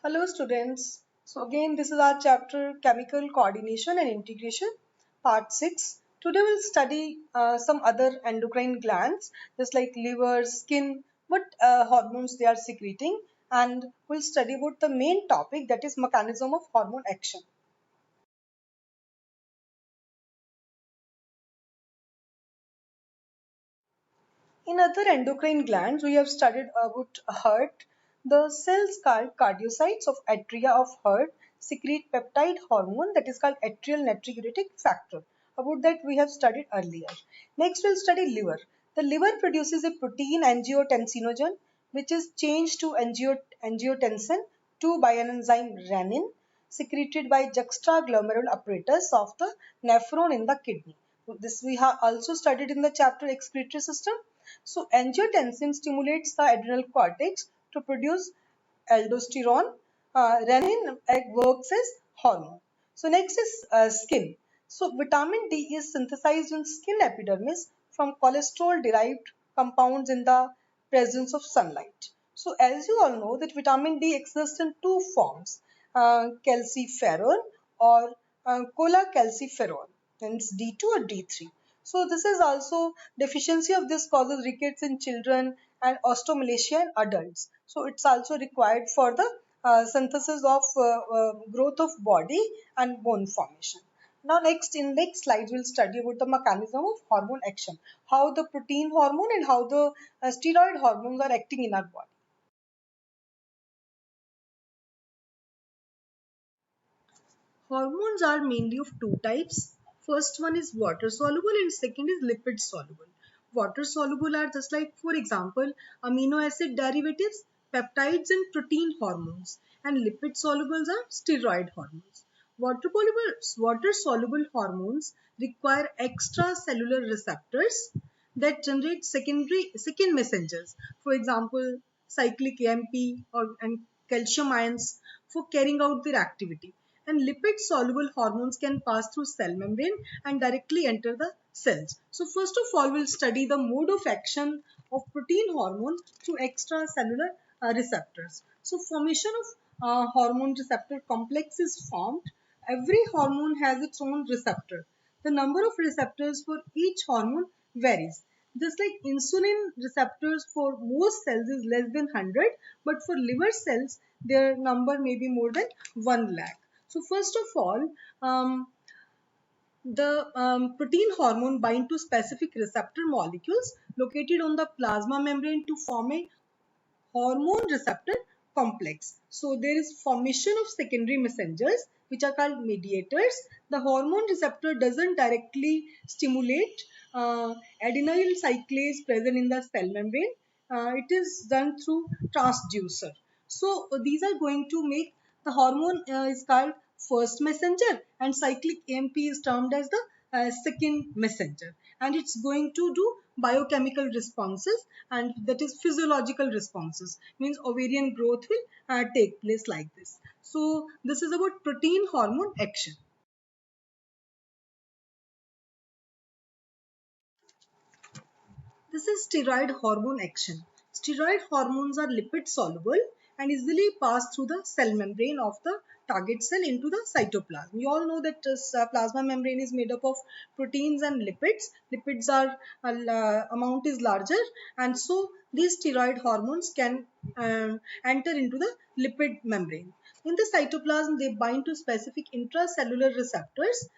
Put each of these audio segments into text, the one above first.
Hello students. So again this is our chapter chemical coordination and integration part 6. Today we'll study some other endocrine glands just like liver, skin, what hormones they are secreting, and we'll study about the main topic, that is mechanism of hormone action. In other endocrine glands, we have studied about heart. The cells called cardiocytes of atria of heart secrete peptide hormone that is called atrial natriuretic factor. About that we have studied earlier. Next we'll study liver. The liver produces a protein angiotensinogen which is changed to angiotensin 2 by an enzyme renin secreted by juxtaglomerular apparatus of the nephron in the kidney. This we have also studied in the chapter excretory system. So angiotensin stimulates the adrenal cortex to produce aldosterone. Renin works as hormone. So next is skin. So vitamin D is synthesized in skin epidermis from cholesterol derived compounds in the presence of sunlight. So as you all know that vitamin D exists in two forms, calciferol or cholecalciferol, and it's D2 or D3. So this is also deficiency of this causes rickets in children and osteomalacia in adults. So it's also required for the synthesis of growth of body and bone formation. Now next in next slides we'll study about the mechanism of hormone action, how the protein hormone and how the steroid hormones are acting in our body. Hormones are mainly of two types. First one is water soluble and second is lipid soluble. Water soluble are just like, for example, amino acid derivatives, peptides and protein hormones, and lipid solubles are steroid hormones. Water soluble hormones require extracellular receptors that generate second messengers, for example cyclic AMP and calcium ions, for carrying out their activity. And lipid soluble hormones can pass through cell membrane and directly enter the cells. So first of all we'll study the mode of action of protein hormone through extracellular receptors. So formation of hormone receptor complex is formed. Every hormone has its own receptor. The number of receptors for each hormone varies. Just like insulin receptors for most cells is less than 100, but for liver cells their number may be more than 1 lakh. So first of all, the protein hormone bind to specific receptor molecules located on the plasma membrane to form a hormone receptor complex. So there is formation of secondary messengers which are called mediators. The hormone receptor doesn't directly stimulate adenyl cyclase present in the cell membrane. It is done through transducer. So these are going to make the hormone is called first messenger, and cyclic AMP is termed as the second messenger, and it's going to do biochemical responses, and that is physiological responses, means ovarian growth will take place like this. So this is about protein hormone action. This is steroid hormone action. Steroid hormones are lipid soluble and easily pass through the cell membrane of the target cell into the cytoplasm. You all know that this plasma membrane is made up of proteins and lipids. Lipids are amount is larger, and so these steroid hormones can enter into the lipid membrane. In the cytoplasm, they bind to specific intracellular receptors,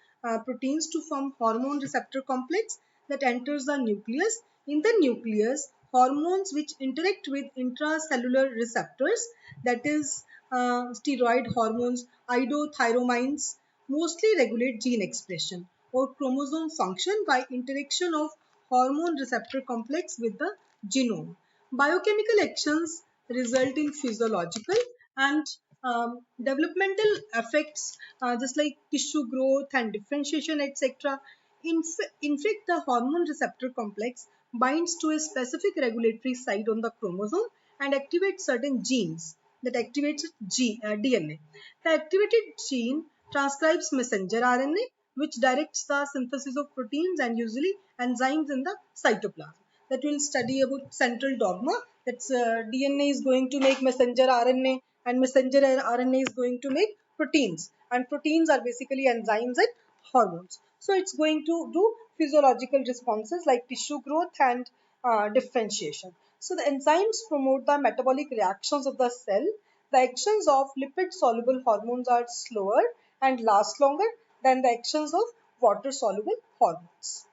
proteins, to form hormone receptor complex that enters the nucleus. In the nucleus, hormones which interact with intracellular receptors, that is steroid hormones, iodothyromines, mostly regulate gene expression or chromosome function by interaction of hormone receptor complex with the genome. Biochemical actions result in physiological and developmental effects, just like tissue growth and differentiation, etc. In fact, the hormone receptor complex binds to a specific regulatory site on the chromosome and activates certain genes that activates DNA. The activated gene transcribes messenger RNA, which directs the synthesis of proteins and usually enzymes in the cytoplasm. That will study about central dogma, that's DNA is going to make messenger RNA, and messenger RNA is going to make proteins, and proteins are basically enzymes and hormones. So it's going to do physiological responses like tissue growth and differentiation. So the enzymes promote the metabolic reactions of the cell. The actions of lipid soluble hormones are slower and last longer than the actions of water soluble hormones.